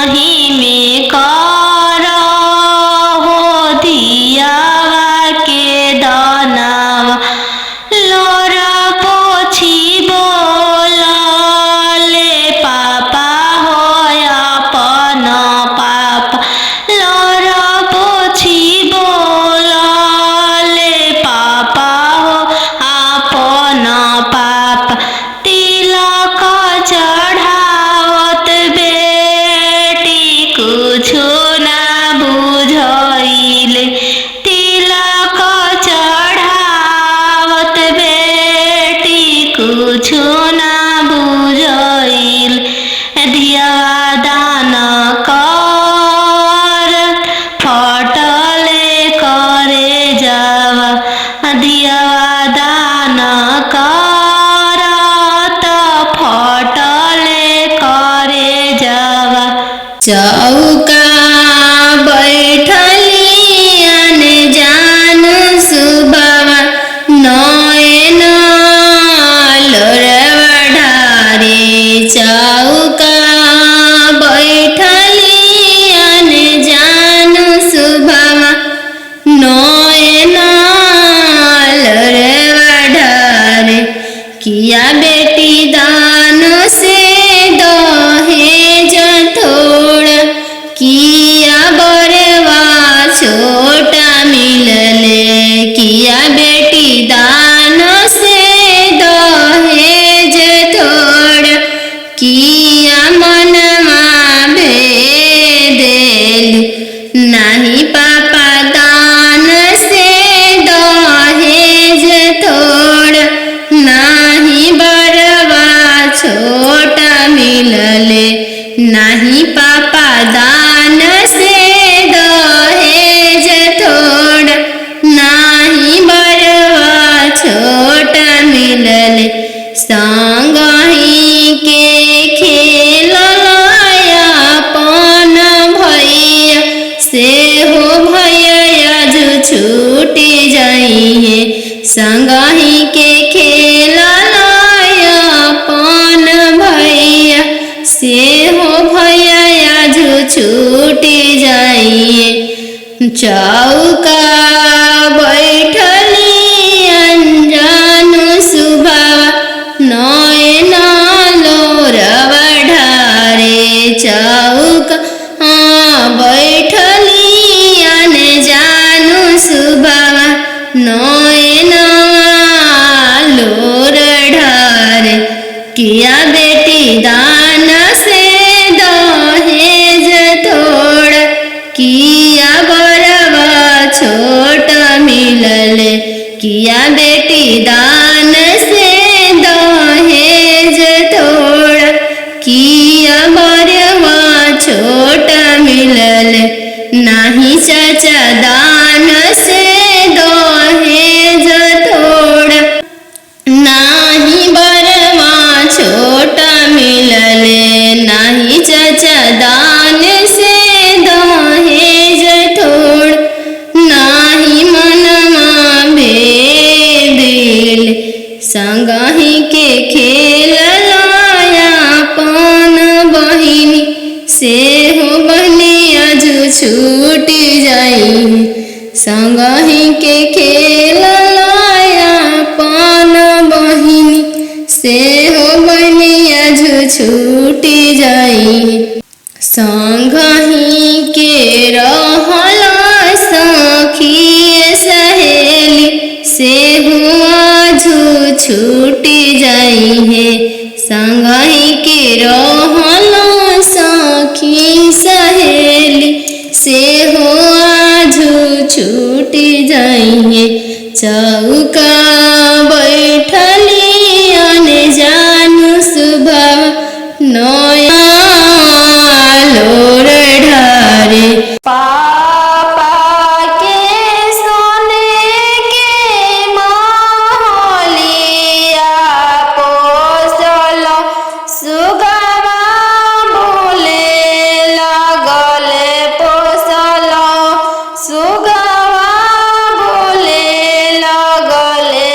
संगही में कर हो धियावा के दानावा लोर पोछी बोलले पापा हो अपन पापा लोर पोछी बोलले पापा हो अपन पापा तिलक चढ़ावत बेटी कुछो ना बुझाइले तिलक चढ़ावत बेटी कुछो ना बुझाइल धियावा दान कर फटले करे जावा धियावा दान कर त फटले करे जावा चौका बैठली अने जान सुबावा नयन लोरवा ढारे चौका बैठली अने जान सुबावा नयन लोरवा ढारे किया बेटी दान से दहेज थोड़ा किया बरवा छोटा मिलले किया बेटी दान से दहेज थोड़ा किया मनमा भेदेल नहीं पापा दान से दहेज थोड़ा नहीं बरवा छोटा मिलले नहीं पापा दान से दहेज थोड़ा नहीं बरवा छोटा मिलले संगही के खेललाया अपन भैया से हो भैया जो छूटी जाइए संगही के खेललाया अपन भैया से हो भैया जो छूटी जाइए चौका बैठली अनजान सुबावा नयन लोरवा ढारे चौका बैठली अनजान सुबावा नयन लोर ढारे किया बेटी दान से दहेज थोड़ा किया बरवा छोटा मिलले किया बेटी दान से दहेज थोड़ा किया बरवा छोटा मिलले नहीं चाचा दान से दहेज थोड़ा नहीं बरवा छोटा मिलले नहीं चाचा दान से दहेज थोड़ा नहीं मनमा भेदिल संगही के खेललाया अपन बहिनी से हो बहनिया जो छूटी जाई संगही के खेललाया अपन बहिनी से हो बहनिया जो छूटी जाई संगही के रहला सखी सहेली से हुआ जो छूटी जाई है संगही के रहला सखी सहेली से हुआ जो छूटी जाई है चौका बैठली अने जानू सुबह नया लोर ढारे पापा के सोने के महलिया पोसल सुगवा बोले लगले पोसल सुगवा बोले लगले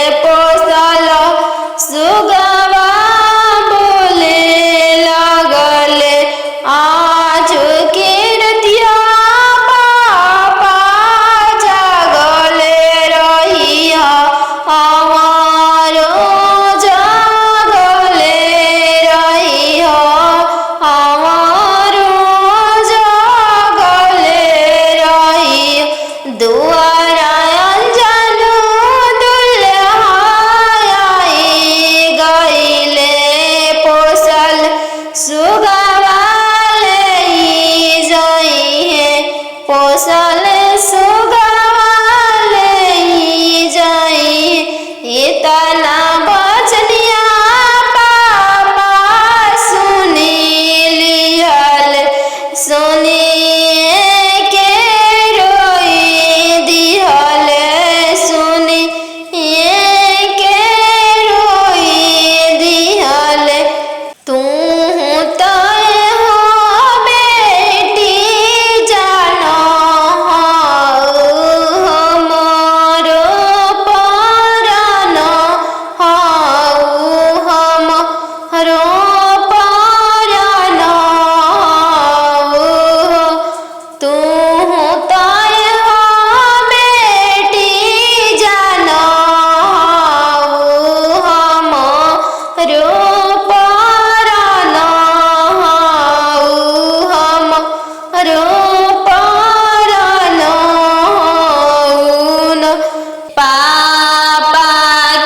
पापा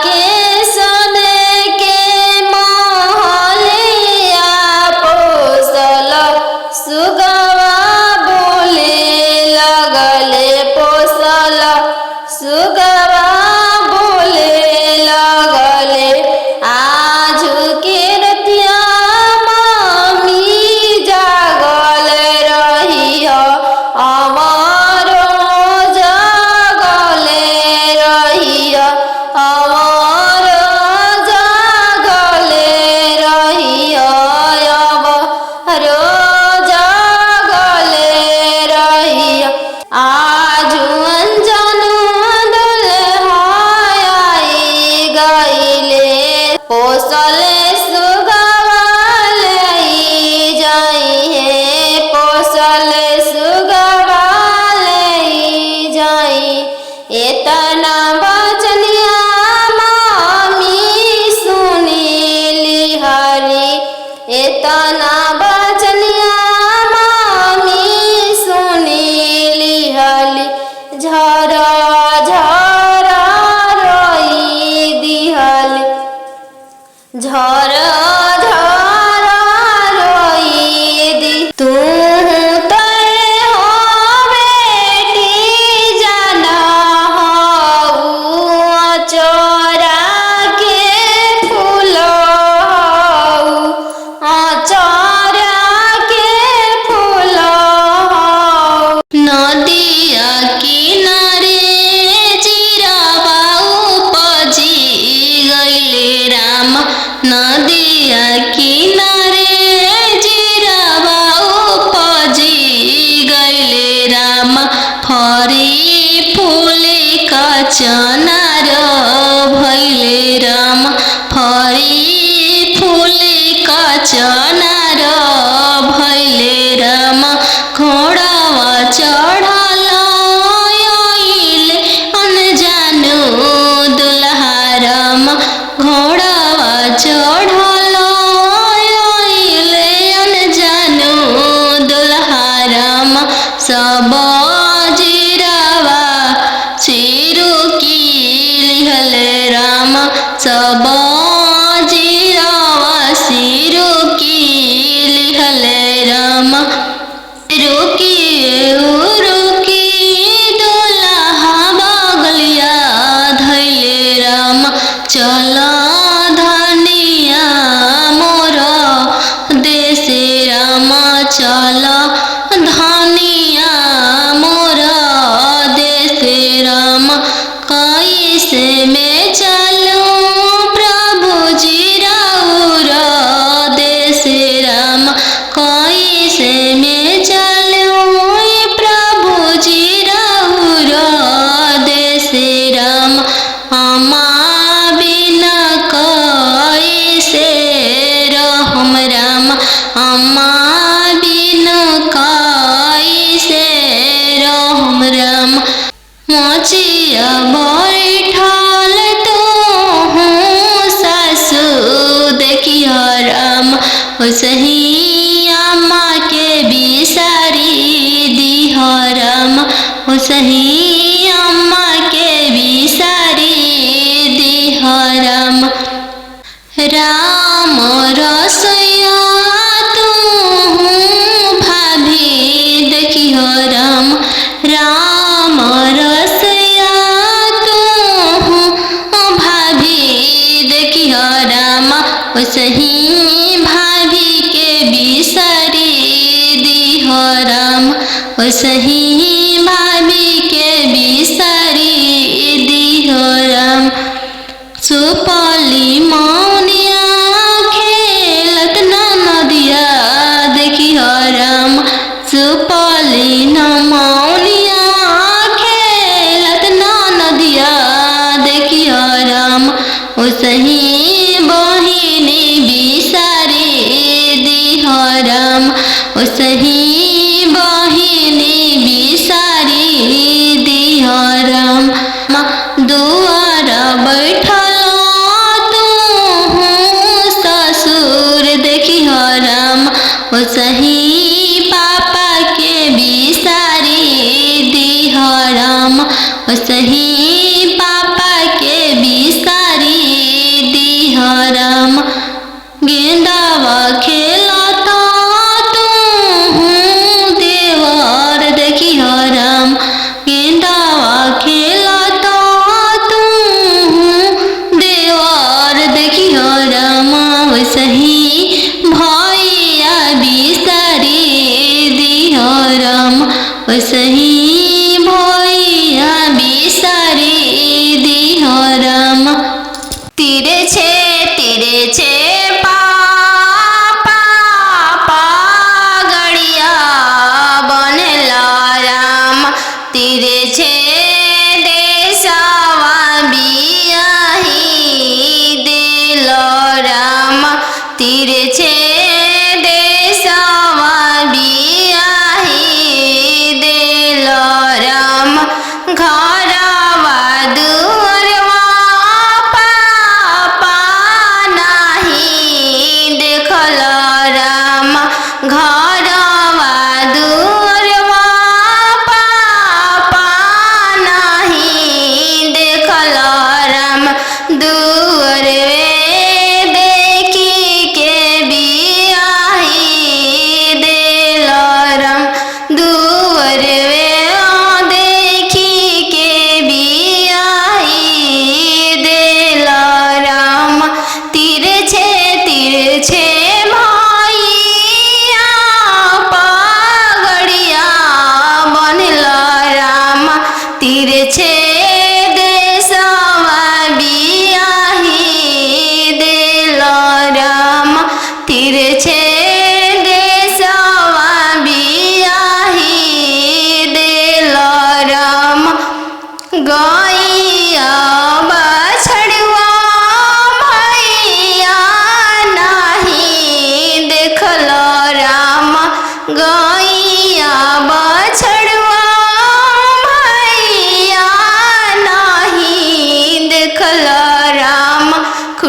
के सोने के महलिया पोसल सुगवा बोले लगले पोसल सुगवा बोले लगले आज के रतिया मामी जागल रही अमरो जागले रही अमरो जागले रही अमरो जागले रही आज अंजन दुल्हाई गईले पोसले सुगवा ले जाई है पोसले सुगवा ले जाई एतना बचनिया मामी सुनीली हरी एतना बचनिया मामी सुनीली हली झरा झरा रोई दिहली झरा झरा रोई दी तू तय हो बेटी जाना हो चोरा के फूल हो चोरा के फूल हो नदिया किनारे जीरावा उपजी गईले राम नदिया किनारे जीरावा उपजी गईले राम फरी फूले का चनार भैले राम फरी फूले का चनार भैले राम घोड़ावा चढ़ल आइले अनजानु दुल्हा राम घोड़ावा चढ़ल आइले अनजानु दुल्हा राम सब जीरावा चिरू की लिहले राम सब जीरावा सिरू की लिहले राम रुकी रुकी दुल्हा बगलिया धैले राम चल धनिया मोर देशे राम चल धनिया मोर देशे राम कैसे में चलूं प्रभु जी राउर देशे राम कैसे में चलूं प्रभु जी राउर देशे राम अम्मा बिना कैसे रहम राम अम्मा बिना कैसे रहम राम मोचिया बैठल तो हूँ सासू देखियो राम सही अम्मा के बिसारी दिह राम सही अम्मा के बिसारी दिह राम राम रसोया तू भाभी देखियो राम राम रसोया तू भाभी देखियो राम सही भाभी के बिसारी दिह राम सही भाभी के बिसारी दिह राम सुपली मौनिया खेलत नदिया देखियो राम सुपली मौनिया खेलत नदिया देखियो राम सही बहिनी बिसारी दिह राम सही बहिनी बिसारी दिह राम दुआर बैठल तू ससुर देखिह राम सही पापा के बिसारी दिह राम सही पापा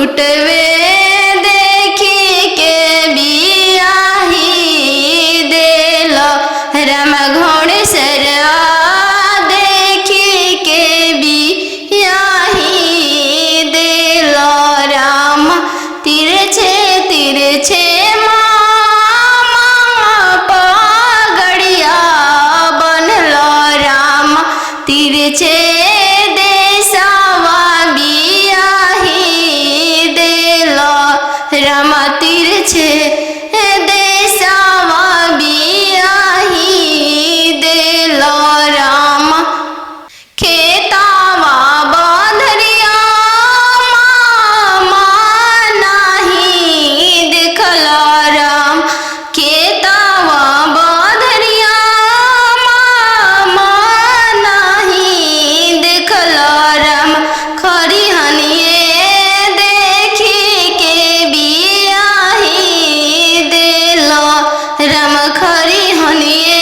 फुटवे देखी के बियाही देलो राम घोड़ेसर देखी के बियाही देलो राम तिरछे तिरछे पगड़िया बनलो राम तिरछे देशवा बियाही देलो राम तिरछे देशवा बियाही देलो राम खेतावा बंधरिया मामा नाही देखलो राम खेतावा बंधरिया मामा नाही देखलो राम खरिहनिए देखी के बियाही देलो राम खरिहनिए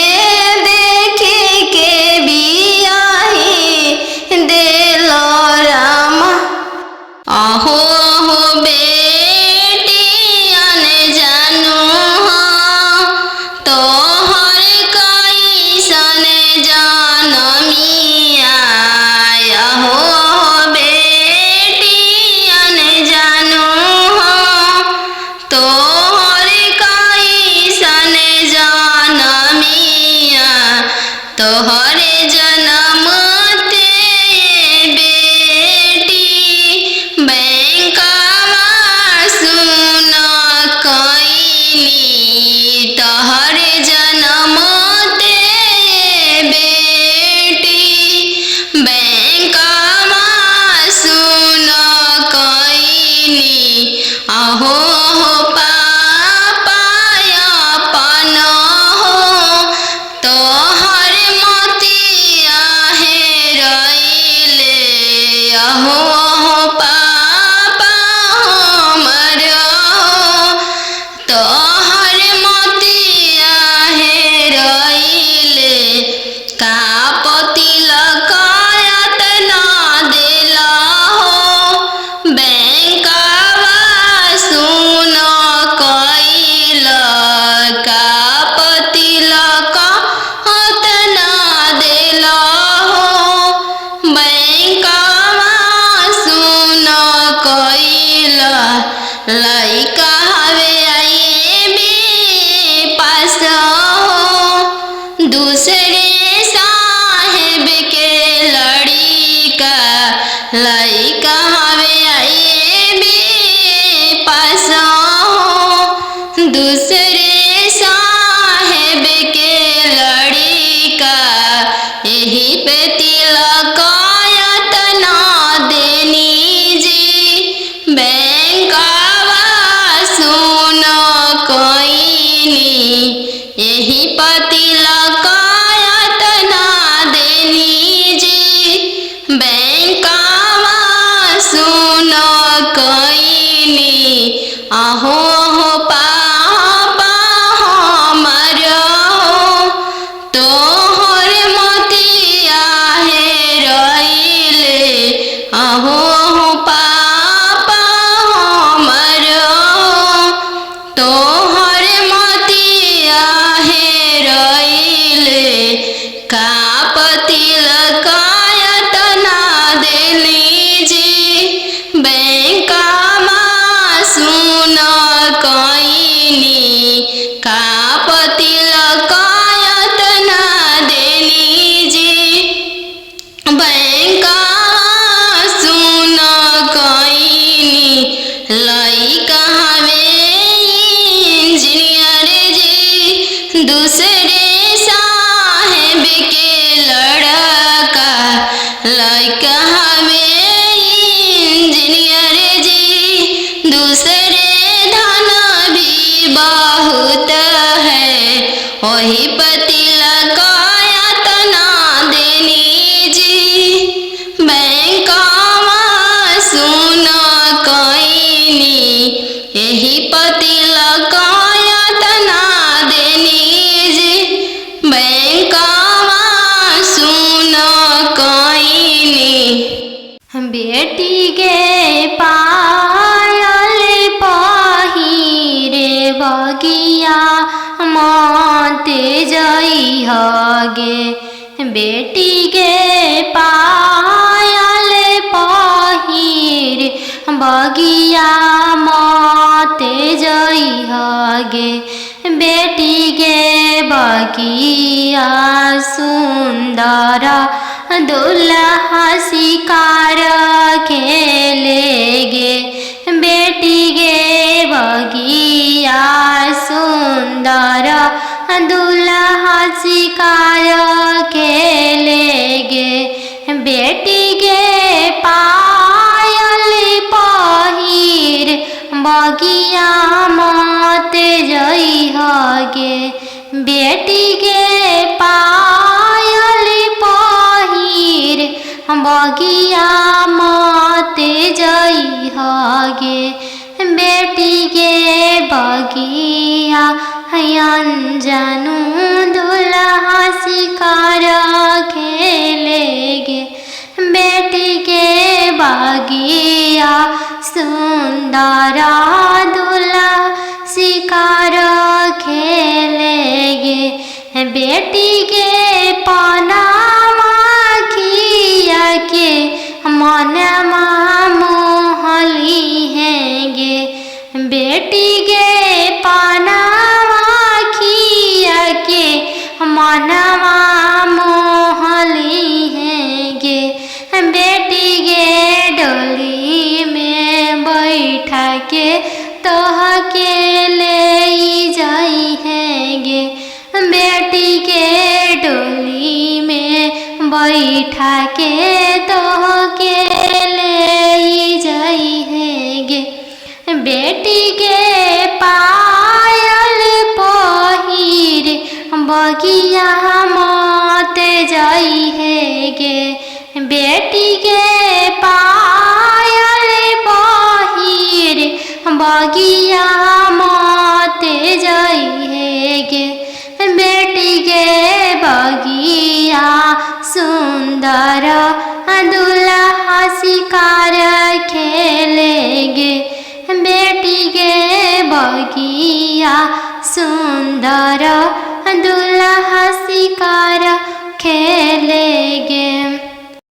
देखी के बियाही देलो राम आहो हो बेटियन जानू तोहर कैसन जनमिया आहो बेटियन जानू तोहर कैसन जनमिया तोहर जनम ते बेटी बैंकवा सुन कैली तोहर जनम ते बेटी बैंकवा सुन कैली आहो हो पापाया अपन हो तोहर मोतिया हेरैले आहो हो पापा हमर तोहर मोतिया हेरैले का तिलकायत ना देला हो बैंकवा सुन कैल का तिलकायत ना देला हो बैंकवा सुन कैल लइका हवे आईबी पास हो दूसरे साहेब के लड़िका लइका हवे आईबी पास हो दूसरे साहेब के लड़िका यही पे तिलकायत ना देनी जी बैंकवा सुन कैनी यही पर तिलकायत ना देनी जी बैंकवा सुन कैनी आहो हो पापा हमर तोहर मोतिया हेरैले आहो हो पापा हमर तोहर मोतिया हेरैले का तिलकायत ना देली जी बैंकवा सुन कैनी का तिलकायत ना देली जी बैंकवा सुन कैनी लइका हवे इंजीनियर जी दूसरे साहेब के लड़का लइका हवे इंजीनियर जी दूसरे धन भी बहुत है वही पर तिलकायत ना देनी जी बैंकवा सुन कैनी यही पर तिलकायत ना देनी जी बैंकवा सुन कैनी बेटी के पाय बगिया माते जई हगे बेटी गे पायल पहिर बगिया माते जई हगे बेटी गे बगिया सुंदर दुल्हा शिकार खेलेगे बेटी गे बगिया सुंदर दुल्हा शिकार खेलेगे बेटी गे पायल पहिर बगिया माते जई हगे बेटी गे पायल पहिर बगिया माते जई हगे बेटी गे बगिया अनजानु दुल्हा शिकार खेलेगे बेटी गे बगिया सुंदर दुल्हा शिकार खेलेगे बेटी गे पनामा खिया के मनमा मोहली हैगे बेटी गे पनामा खिया के मनमा मोहली हैगे बेटी गे डोली में बैठा के तोह के ले जाई हैगे बेटी के डोली में बैठा के तोह के ले जाई हैगे बेटी के पायल पहिर बगिया माते जाई हैगे बेटी के पायल पहिर बगिया माते जाई हैगे बेटी गे बगिया सुंदर दुल्हा शिकार खेलेगे बेटी गे बगिया सुंदर दुल्हा